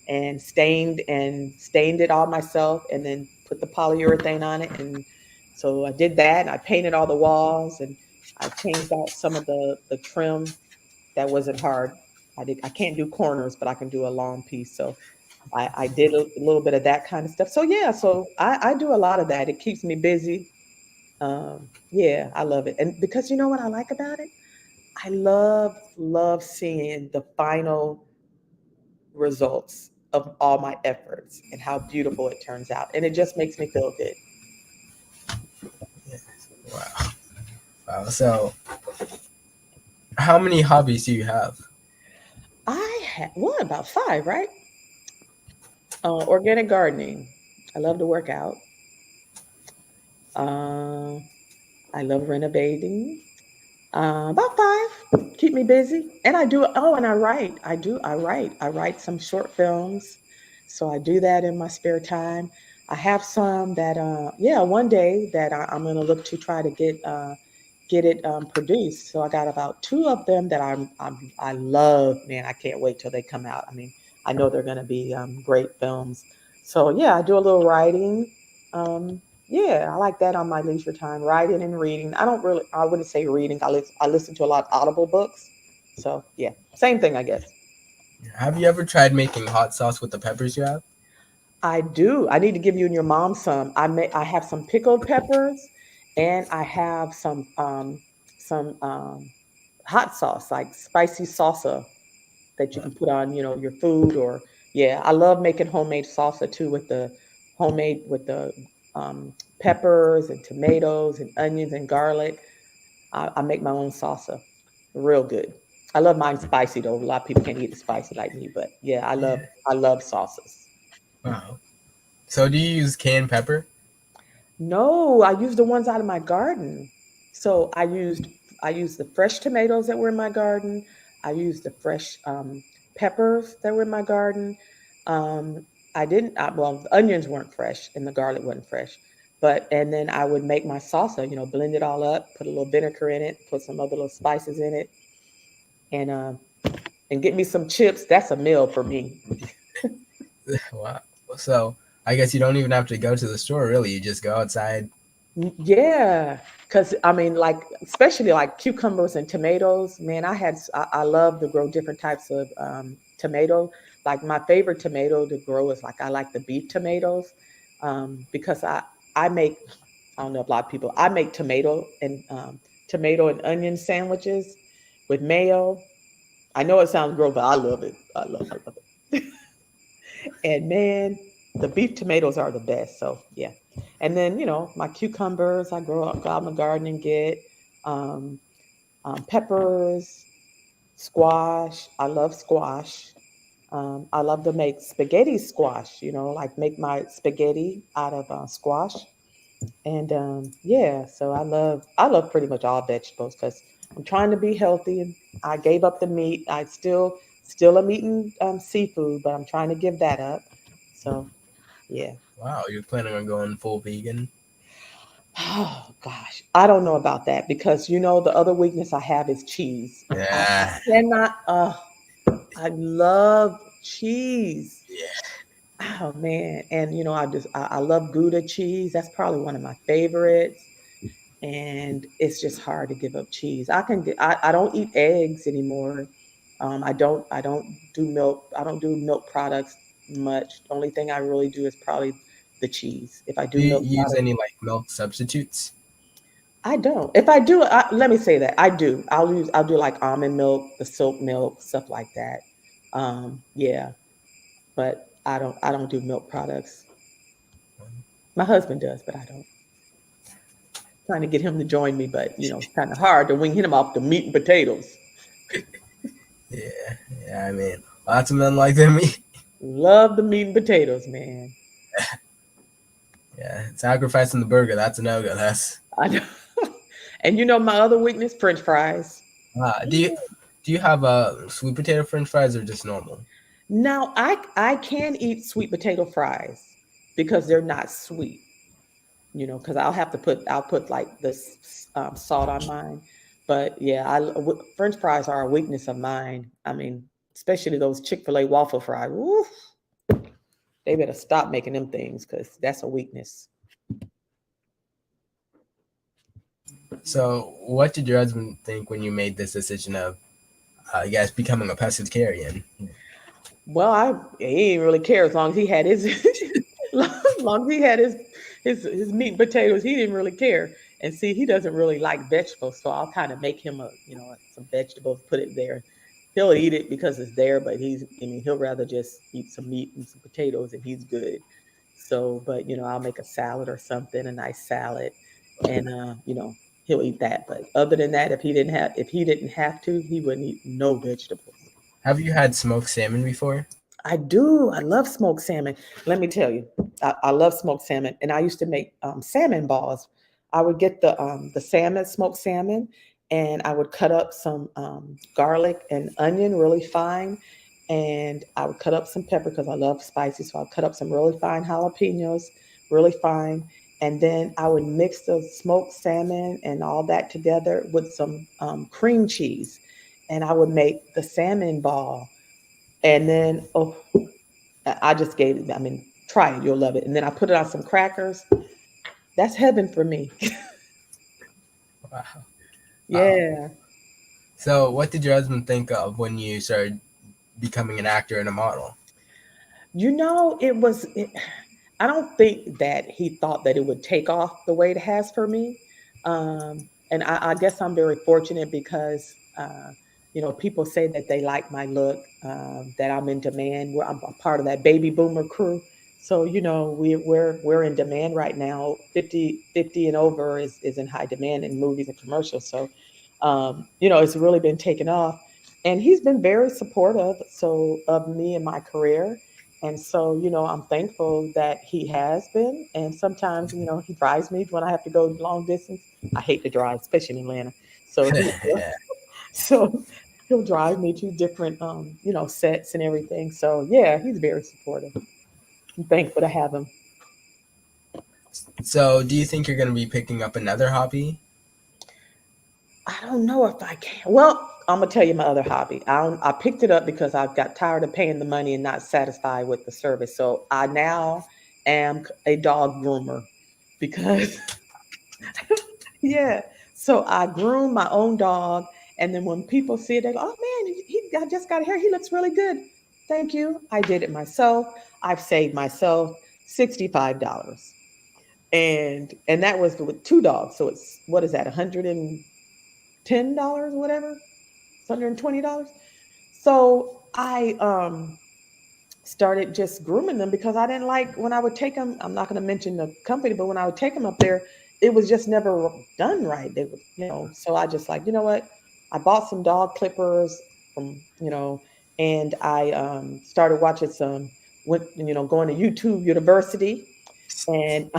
and stained it all myself, and then put the polyurethane on it. And so I did that. I painted all the walls, and I changed out some of the trim that wasn't hard. I can't do corners, but I can do a long piece. So I did a little bit of that kind of stuff. So yeah, so I do a lot of that. It keeps me busy. Yeah, I love it. And because you know what I like about it? I love seeing the final results of all my efforts and how beautiful it turns out. And it just makes me feel good. Yeah. Wow. Wow. So, how many hobbies do you have? I had what about five, right? Organic gardening. I love to work out. Uh, I love renovating. About five. Keep me busy. And I do. Oh, and I write. I do. I write. I write some short films. So I do that in my spare time. I have some that, yeah, one day that I'm going to look to try to get it produced. So I got about two of them that I love. Man, I can't wait till they come out. I mean, I know they're going to be great films. So yeah, I do a little writing. Um, yeah, I like that on my leisure time, writing and reading. I wouldn't say reading. I listen to a lot of Audible books. So yeah, same thing, I guess. Have you ever tried making hot sauce with the peppers you have? I do. I need to give you and your mom some. I have some pickled peppers, and I have some hot sauce, like spicy salsa that you Uh, can put on, your food. Or yeah, I love making homemade salsa too with the peppers and tomatoes and onions and garlic. I make my own salsa, real good. I love mine spicy though. A lot of people can't eat it spicy like me, but yeah, yeah. I love sauces. Wow. So, do you use canned pepper? No, I used the ones out of my garden. So I used the fresh tomatoes that were in my garden. I used the fresh peppers that were in my garden. I didn't. Well, the onions weren't fresh, and the garlic wasn't fresh. But and then I would make my salsa. Blend it all up, put a little vinegar in it, put some other little spices in it, and uh, and get me some chips. That's a meal for me. Wow. So, I guess you don't even have to go to the store, really. You just go outside. Yeah, because I mean, like especially like cucumbers and tomatoes. Man, I love to grow different types of tomato. Like my favorite tomato to grow is like I like the beef tomatoes because I make I don't know if a lot of people I make tomato and onion sandwiches with mayo. I know it sounds gross, but I love it. I love it. And man, the beef tomatoes are the best. So yeah. And then, my cucumbers, go out in the garden and get um, peppers, Squash. I love squash. I love to make spaghetti squash, like make my spaghetti out of squash. And yeah, so I love pretty much all vegetables because I'm trying to be healthy. And I gave up the meat. I still am eating seafood, but I'm trying to give that up. So yeah. Wow, you're planning on going full vegan? Oh gosh, I don't know about that because the other weakness I have is cheese. I Yeah, cannot. I love cheese. yeah. Oh man, and I love Gouda cheese. That's probably one of my favorites. And it's just hard to give up cheese. I don't eat eggs anymore. I don't do milk. I don't do milk products much. The only thing I really do is probably the cheese. If I Do do you milk use products, any like milk substitutes? I don't. If I do, let me say that I do. I'll do like almond milk, the silk milk, stuff like that. Yeah, but I don't do milk products. My husband does, but I don't. Trying to get him to join me, but it's kind of hard to wing him off the meat and potatoes. Yeah, yeah. I mean, lots of men like them. Love the meat and potatoes, man. Yeah, sacrificing the burger, that's a no go. That's I know. And my other weakness, French fries. do you have sweet potato French fries or just normal? Now I can eat sweet potato fries because they're not sweet. Because I'll put like this salt on mine. But yeah, French fries are a weakness of mine. I mean, especially those Chick-fil-A waffle fries. Woo, they better stop making them things because that's a weakness. So, what did your husband think when you made this decision of, I guess, becoming a pescatarian? Well, he didn't really care as long as he had his as long as he had his meat and potatoes, he didn't really care. And see, he doesn't really like vegetables, so I'll kind of make him some vegetables, put it there. He'll eat it because it's there, but he'll rather just eat some meat and some potatoes, and he's good. So, but I'll make a salad or something, a nice salad, and he'll eat that. But other than that, if he didn't have to, he wouldn't eat no vegetables. Have you had smoked salmon before? I do. I love smoked salmon. Let me tell you, I love smoked salmon, and I used to make salmon balls. I would get the salmon, smoked salmon, and I would cut up some garlic and onion really fine, and I would cut up some pepper because I love spicy. So I'll cut up some really fine jalapenos, really fine, and then I would mix the smoked salmon and all that together with some cream cheese, and I would make the salmon ball. And then, oh, I just gave it. I mean, try it, you'll love it. And then I put it on some crackers. That's heaven for me. Wow. Wow. Yeah. So, what did your husband think of when you started becoming an actor and a model? I don't think that he thought that it would take off the way it has for me. And I guess I'm very fortunate because, people say that they like my look, that I'm in demand. I'm a part of that baby boomer crew. So, we're in demand right now. 50 and over is in high demand in movies and commercials. So, it's really been taken off. And he's been very supportive of me and my career. And so, I'm thankful that he has been. And sometimes, he drives me when I have to go long distance. I hate to drive, especially in Atlanta. So Yeah. so he'll drive me to different, sets and everything. So yeah, he's very supportive. I'm thankful to have him. So, do you think you're going to be picking up another hobby? I don't know if I can. Well, I'm gonna tell you my other hobby. I picked it up because I got tired of paying the money and not satisfied with the service. So I now am a dog groomer because yeah. So I groom my own dog, and then when people see it, they go, "Oh man, I just got hair. He looks really good." Thank you. I did it myself. I've saved myself $65, and that was with two dogs. So it's what is that? $110, whatever. It's $120. So I started just grooming them because I didn't like when I would take them. I'm not going to mention the company, but when I would take them up there, it was just never done right. They would, so I just like, you know what? I bought some dog clippers. from and I started watching some went going to YouTube University, and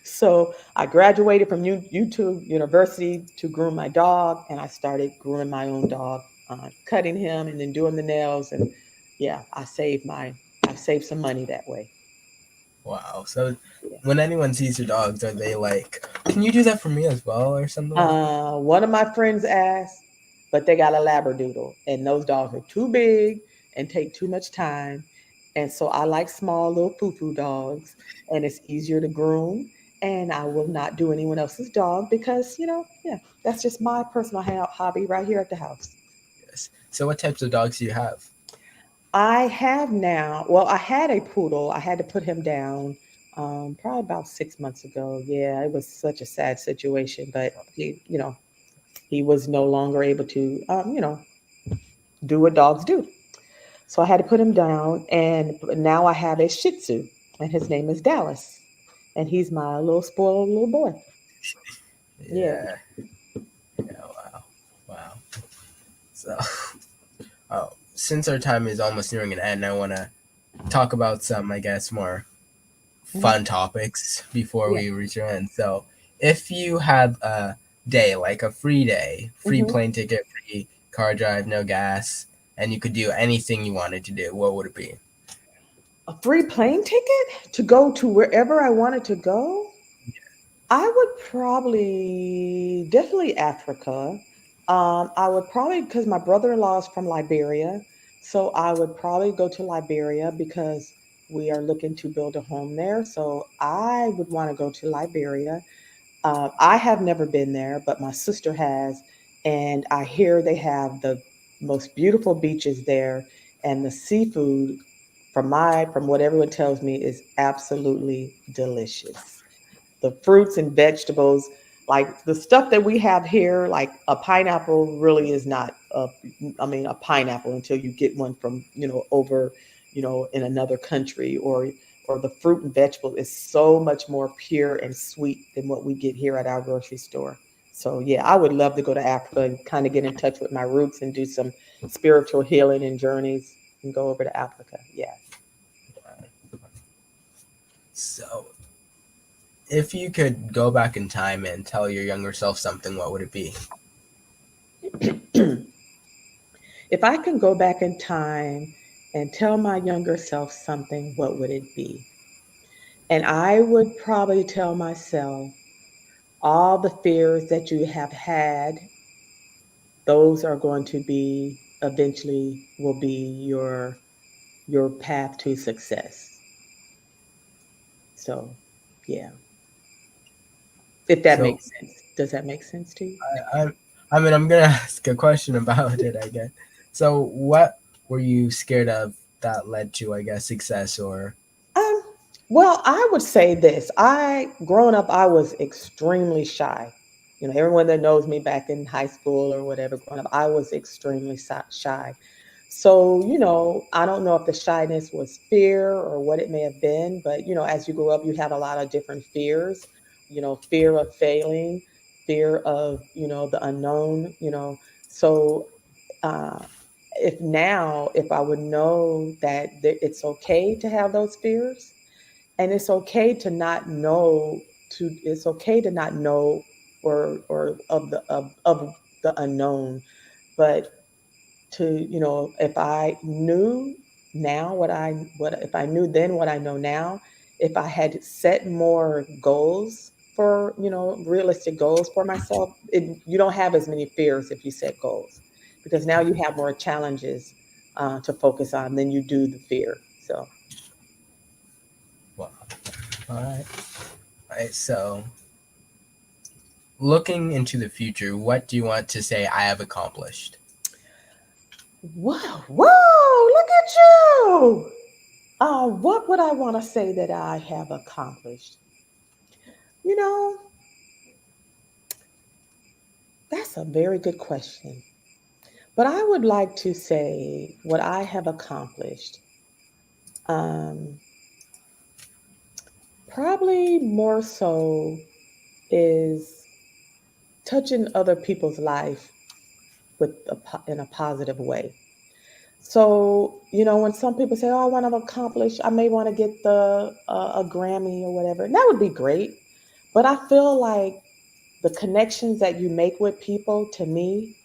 so I graduated from YouTube University to groom my dog, and I started grooming my own dog, cutting him and then doing the nails, and yeah, I saved some money that way. Wow. So Yeah. when anyone sees your dogs, are they like, "Can you do that for me as well," or something like that? One of my friends asked, but they got a Labradoodle, and those dogs are too big and take too much time. And so I like small little foo-foo dogs, and it's easier to groom. And I will not do anyone else's dog because, yeah, that's just my personal hobby right here at the house. Yes. So what types of dogs do you have? I have now, well, I had a poodle. I had to put him down probably about 6 months ago. Yeah, it was such a sad situation, but he was no longer able to, do what dogs do. So I had to put him down, and now I have a Shih Tzu, and his name is Dallas, and he's my little spoiled little boy. Yeah. Yeah. Yeah. Wow. Wow. So, oh, since our time is almost nearing an end, I want to talk about some, I guess, more Mhm. fun topics before Yeah. we reach our end. So, if you had a day, like a free day, free Hmm. plane ticket, free car drive, no gas, and you could do anything you wanted to do, what would it be? A free plane ticket to go to wherever I wanted to go. I would probably definitely Africa. I would probably because my brother-in-law is from Liberia, so I would probably go to Liberia because we are looking to build a home there. So I would want to go to Liberia. I have never been there, but my sister has, and I hear they have the most beautiful beaches there, and the seafood, from what everyone tells me, is absolutely delicious. The fruits and vegetables, like the stuff that we have here, like a pineapple really is not I mean, a pineapple until you get one from, over, in another country, or the fruit and vegetable is so much more pure and sweet than what we get here at our grocery store. So yeah, I would love to go to Africa and kind of get in touch with my roots and do some spiritual healing and journeys and go over to Africa. Yeah. So, if you could go back in time and tell your younger self something, what would it be? If I can go back in time and tell my younger self something, what would it be? And I would probably tell myself all the fears that you have had, those are going to be eventually will be your path to success. So, yeah. If that So, makes sense. Does that make sense to you? I mean, I'm gonna ask a question about it, I guess. So, what were you scared of that led to, I guess, success or Um, well, I would say this. Growing up, I was extremely shy. Everyone that knows me back in high school or whatever, growing up, I was extremely shy. So, I don't know if the shyness was fear or what it may have been, but, as you grow up, you have a lot of different fears, fear of failing, fear of, the unknown, So, uh, if I would know that it's okay to have those fears, and it's okay to not know, it's okay to not know, or of the unknown, but to, if I knew now what if I knew then what I know now, if I had set more goals, for realistic goals for myself, you don't have as many fears if you set goals, because now you have more challenges to focus on than you do the fear. So what? All right. All right. So, looking into the future, what do you want to say I have accomplished? whoa, whoa, look at you. What would I want to say that I have accomplished? You know, that's a very good question. But I would like to say what I have accomplished. Um, Probably more so is touching other people's life in a positive way. So, when some people say, "Oh, I want to accomplish," I may want to get a Grammy or whatever. And that would be great. But I feel like the connections that you make with people, to me,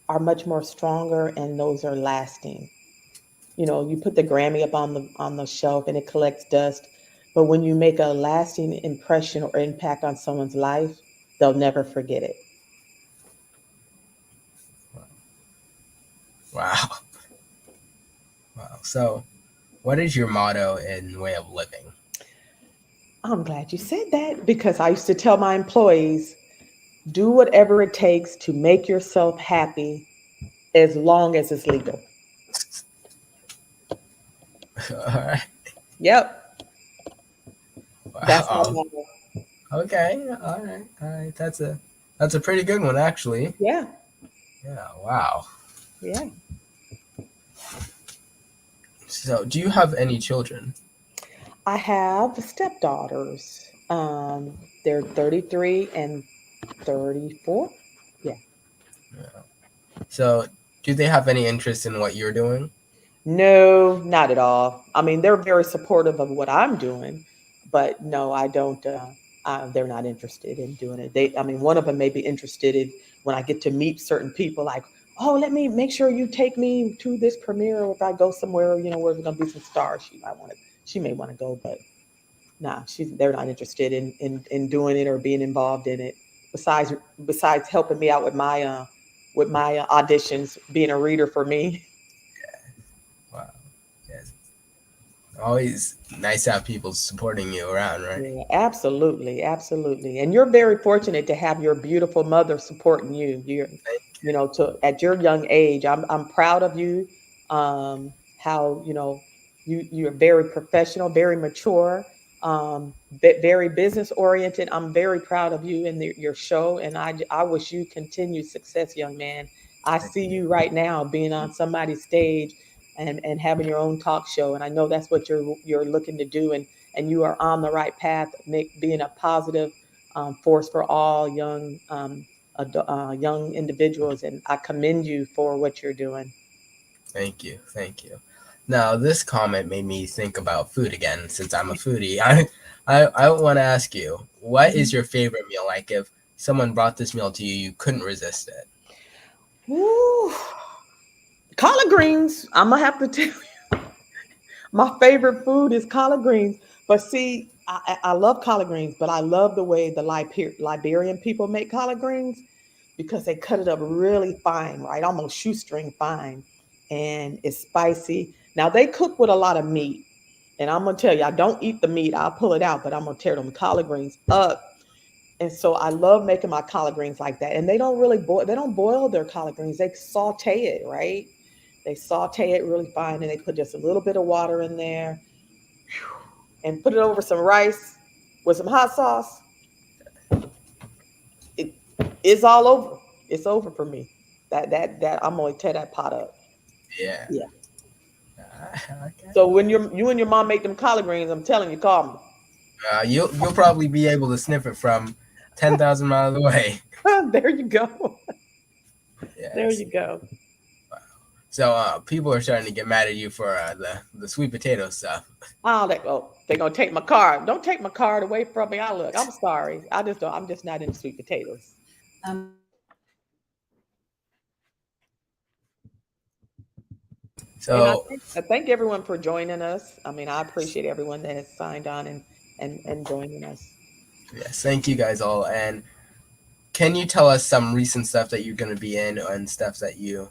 are much more stronger, and those are lasting. You put the Grammy up on the shelf and it collects dust, but when you make a lasting impression or impact on someone's life, they'll never forget it. Wow. Wow. So, what is your motto and way of living? I'm glad you said that because I used to tell my employees, do whatever it takes to make yourself happy as long as it's legal. All right. Yep, that's my Wow. motto. Okay. All right. All right. That's a pretty good one, actually. Yeah, Yeah. Wow. yeah. So, do you have any children? I have stepdaughters. They're 33 and 34. Yeah. Yeah. So, do they have any interest in what you're doing? No, not at all. I mean, they're very supportive of what I'm doing, but no, I don't. They're not interested in doing it. I mean, one of them may be interested in when I get to meet certain people, like, oh, let me make sure you take me to this premiere, or if I go somewhere, where there's gonna be some stars, she may want to go, but nah, they're not interested in doing it or being involved in it. Besides, helping me out with my auditions, being a reader for me. Wow. Yes. Always nice to have people supporting you around, right? Yeah, absolutely, absolutely. And you're very fortunate to have your beautiful mother supporting you. To at your young age, I'm proud of you. How you're very professional, very mature, very business oriented. I'm very proud of you and your show, and I wish you continued success, young man. I Thank see you. you right now being on somebody's stage and having your own talk show, and I know that's what you're looking to do, and you are on the right path, being a positive force for all young individuals. And I commend you for what you're doing. Thank you. Thank you. Now, this comment made me think about food again. Since I'm a foodie, I want to ask you, what is Mhm. your favorite meal? Like, if someone brought this meal to you, you couldn't resist it. Woo. Collard greens. I'm gonna have to tell you, my favorite food is collard greens. But see, I love collard greens, but I love the way the Liberian people make collard greens because they cut it up really fine, right? Almost shoestring fine. And it's spicy. Now they cook with a lot of meat. And I'm gonna tell you, I don't eat the meat. I'll pull it out, but I'm gonna tear them collard greens up. And so I love making my collard greens like that. And they don't really boil. They don't boil their collard greens. They saute it, right? They saute it really fine, and they put just a little bit of water in there and put it over some rice with some hot sauce. It, it's all over. It's over for me. That I'm gonna tear that pot up. Yeah. Yeah. Okay. So when you and your mom make them collard greens, I'm telling you, call You'll probably be able to sniff it from 10,000 miles away. me. There you go. There Yes. you go. So people are starting to get mad at you for the sweet potato stuff. They're gonna take my card. Don't take my card away from me. I'm sorry. I just don't. I'm just not into sweet potatoes. And So I thank everyone for joining us. I mean, I appreciate everyone that has signed on and joining us. yes, thank you guys all. And can you tell us some recent stuff that you're going to be in and stuff that you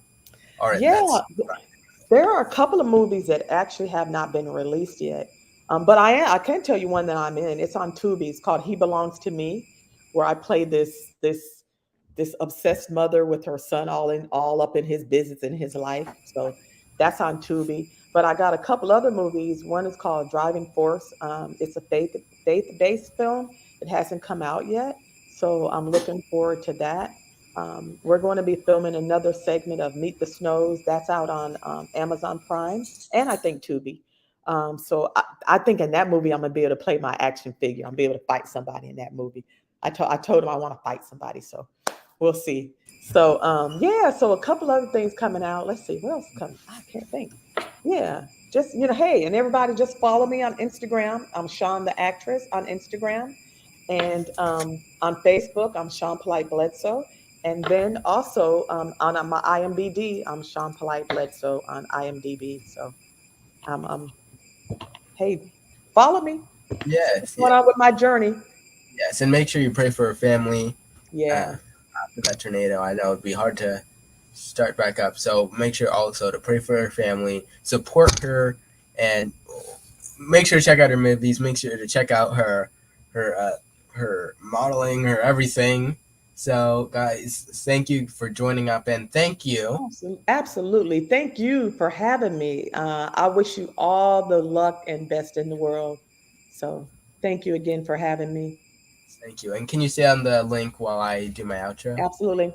are in Yeah, that's there are a couple of movies that actually have not been released yet. But I can tell you one that I'm in. It's on Tubi. It's called He Belongs to Me, where I play this obsessed mother with her son all up in his business and his life. So that's on Tubi. But I got a couple other movies. One is called Driving Force. It's a faith based film. It hasn't come out yet, so I'm looking forward to that. We're going to be filming another segment of Meet the Snows. That's out on Amazon Prime and I think Tubi. So I think in that movie I'm gonna be able to play my action figure. I'm be able to fight somebody in that movie. I told him I want to fight somebody. So we'll see. So yeah, so a couple other things coming out. Let's see what else is coming. I can't think. Yeah, just hey, and everybody just follow me on Instagram. I'm Shawn the actress on Instagram, and on Facebook I'm Shawn Polite Bledsoe, and then also on my IMDb I'm Shawn Polite Bledsoe on IMDb. So I'm hey, follow me. See what's Yes, going on with my journey. yes, and make sure you pray for her family Yeah, after that tornado. I know it'd be hard to start back up, so make sure also to pray for her family, support her, and make sure to check out her movies. Make sure to check out her her modeling, her everything. So, guys, thank you for joining up, and thank you. absolutely. Thank you for having me. I wish you all the luck and best in the world. So thank you again for having me. Thank you. And can you stay on the link while I do my outro? Absolutely.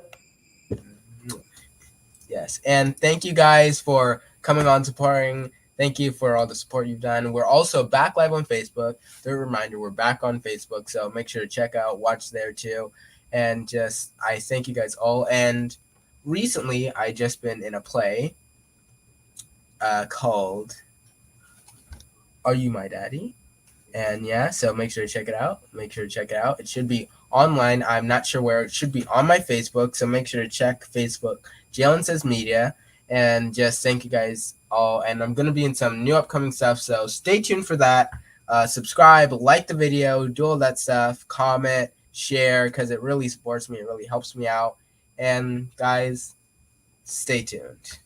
Yes. And thank you guys for coming on supporting. Thank you for all the support you've done. We're also back live on Facebook. Third reminder, we're back on Facebook. So make sure to check out, watch there too. And just, I thank you guys all. And recently, I just been in a play called Are You My Daddy? And yeah, so make sure to check it out. Make sure to check it out. It should be online. I'm not sure where. It should be on my Facebook. So make sure to check Facebook, Jalen Says Media. And just thank you guys all. And I'm going to be in some new upcoming stuff. So stay tuned for that. Subscribe, like the video, do all that stuff, comment, share, because it really supports me. It really helps me out. And guys, stay tuned.